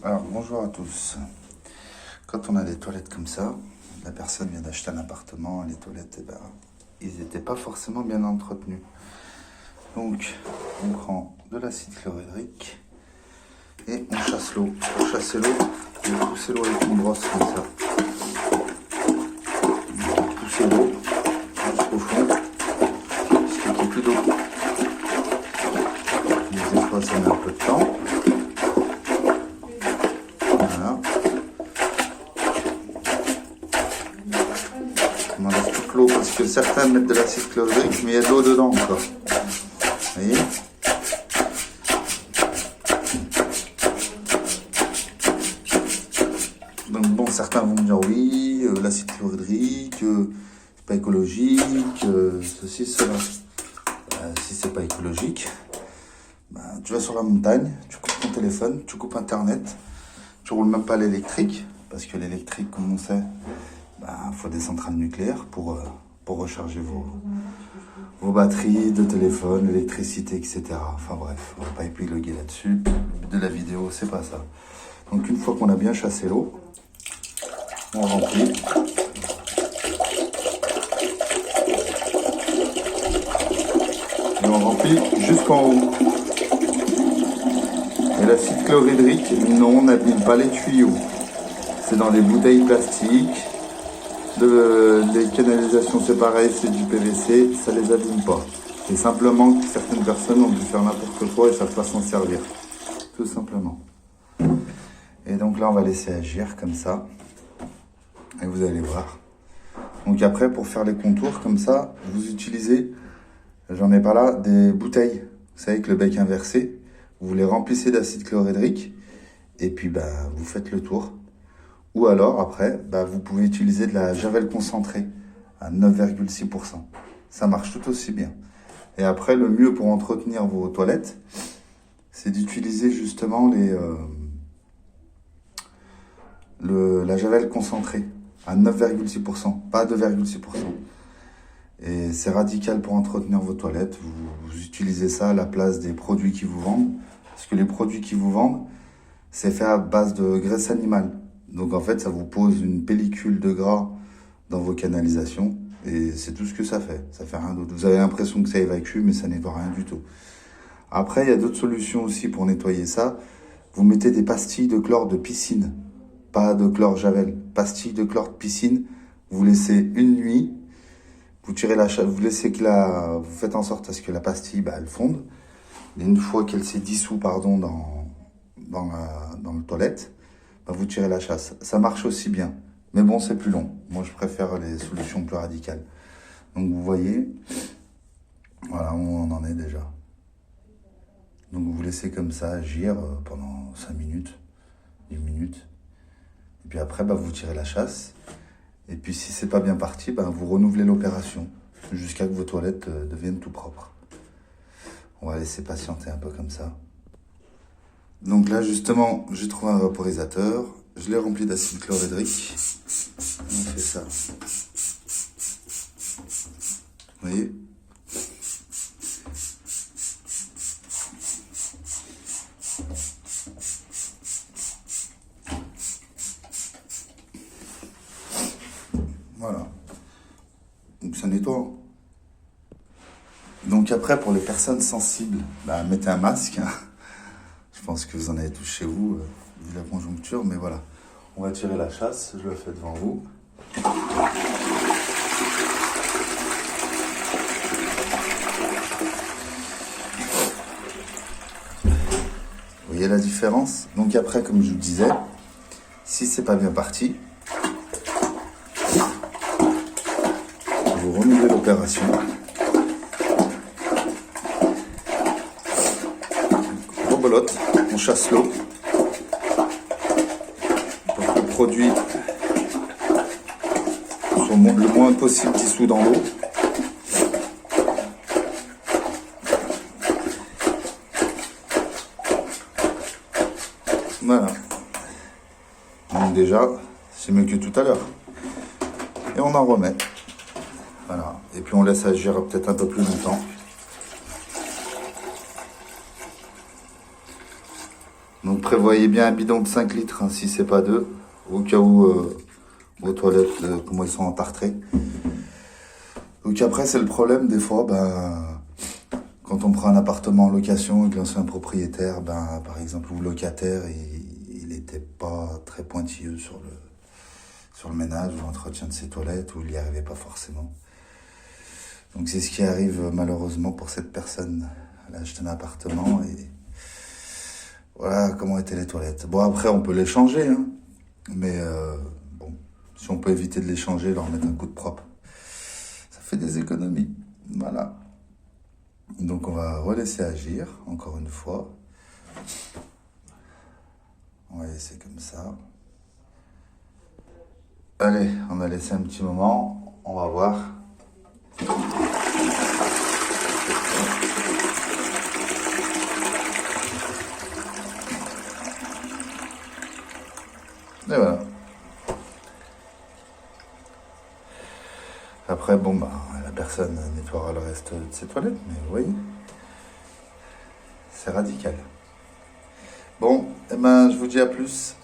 Alors, bonjour à tous. Quand on a des toilettes comme ça, la personne vient d'acheter un appartement, les toilettes, ils n'étaient pas forcément bien entretenus. Donc, on prend de l'acide chlorhydrique et on chasse l'eau. Pour chasser l'eau, on va pousser l'eau avec une brosse comme ça. Pousser l'eau jusqu'au fond, jusqu'à qu'il n'y ait plus d'eau. Des fois, ça met un peu de temps. Voilà. On enlève toute l'eau parce que certains mettent de l'acide chlorhydrique, mais il y a de l'eau dedans encore. Vous voyez ? Donc bon, certains vont me dire oui, l'acide chlorhydrique, c'est pas écologique, ceci, cela. Si c'est pas écologique, tu vas sur la montagne, tu coupes ton téléphone, tu coupes internet, tu roules même pas l'électrique, parce que l'électrique, comme on sait, faut des centrales nucléaires pour recharger vos batteries de téléphone, l'électricité, etc. Enfin bref, on va pas épiloguer là-dessus. Le but de la vidéo, c'est pas ça. Donc une fois qu'on a bien chassé l'eau, on remplit. Et on remplit jusqu'en haut. Et l'acide chlorhydrique, non, n'abîme pas les tuyaux. C'est dans les bouteilles plastiques. Les canalisations, c'est pareil, c'est du PVC, ça les abîme pas. C'est simplement que certaines personnes ont dû faire n'importe quoi et ne savent pas s'en servir. Tout simplement. Et donc là, on va laisser agir comme ça. Et vous allez voir. Donc après, pour faire les contours comme ça, vous utilisez, j'en ai pas là, des bouteilles. Vous savez, avec le bec inversé. Vous les remplissez d'acide chlorhydrique. Et puis, vous faites le tour. Ou alors, après, vous pouvez utiliser de la javel concentrée à 9,6%. Ça marche tout aussi bien. Et après, le mieux pour entretenir vos toilettes, c'est d'utiliser justement la javel concentrée à 9,6%, pas à 2,6%. Et c'est radical pour entretenir vos toilettes. Vous utilisez ça à la place des produits qui vous vendent. Parce que les produits qui vous vendent, c'est fait à base de graisse animale. Donc en fait, ça vous pose une pellicule de gras dans vos canalisations et c'est tout ce que ça fait. Ça fait rien d'autre. Vous avez l'impression que ça évacue, mais ça nettoie rien du tout. Après, il y a d'autres solutions aussi pour nettoyer ça. Vous mettez des pastilles de chlore de piscine, pas de chlore javel. Pastilles de chlore de piscine, vous laissez une nuit, vous tirez vous laissez vous faites en sorte à ce que la pastille, elle fonde. Et une fois qu'elle s'est dissoute, dans le toilette, vous tirez la chasse. Ça marche aussi bien. Mais bon, c'est plus long. Moi, je préfère les solutions plus radicales. Donc, vous voyez, voilà où on en est déjà. Donc, vous laissez comme ça agir pendant 5 minutes, 10 minutes. Et puis après, vous tirez la chasse. Et puis, si c'est pas bien parti, vous renouvelez l'opération jusqu'à que vos toilettes deviennent tout propres. On va laisser patienter un peu comme ça. Donc là, justement, j'ai trouvé un vaporisateur. Je l'ai rempli d'acide chlorhydrique. On fait ça. Vous voyez ? Voilà. Donc ça nettoie. Donc après, pour les personnes sensibles, mettez un masque. Je pense que vous en avez tous chez vous, vu la conjoncture, mais voilà. On va tirer la chasse, je le fais devant vous. Vous voyez la différence? Donc après, comme je vous disais, si c'est pas bien parti, vous renouvelez l'opération. Rebolote, on chasse l'eau. Pour que le produit soit le moins possible dissous dans l'eau. Voilà. Donc déjà, c'est mieux que tout à l'heure. Et on en remet. Voilà. Et puis on laisse agir peut-être un peu plus longtemps. Donc prévoyez bien un bidon de 5 litres, hein, si c'est pas deux, au cas où vos toilettes, comment ils sont entartrées. Donc après, c'est le problème, des fois, quand on prend un appartement en location et que l'ancien propriétaire, par exemple, ou locataire, il était pas très pointilleux sur le ménage ou l'entretien de ses toilettes, ou il n'y arrivait pas forcément. Donc c'est ce qui arrive malheureusement pour cette personne. Elle a acheté un appartement et voilà comment étaient les toilettes. Bon, après, on peut les changer, hein, mais bon, si on peut éviter de les changer, leur mettre un coup de propre, ça fait des économies. Voilà. Donc on va relaisser agir, encore une fois. On va laisser comme ça. Allez, on a laissé un petit moment, on va voir. Et voilà. Après, bon, la personne nettoiera le reste de ses toilettes, mais vous voyez, c'est radical. Bon, je vous dis à plus.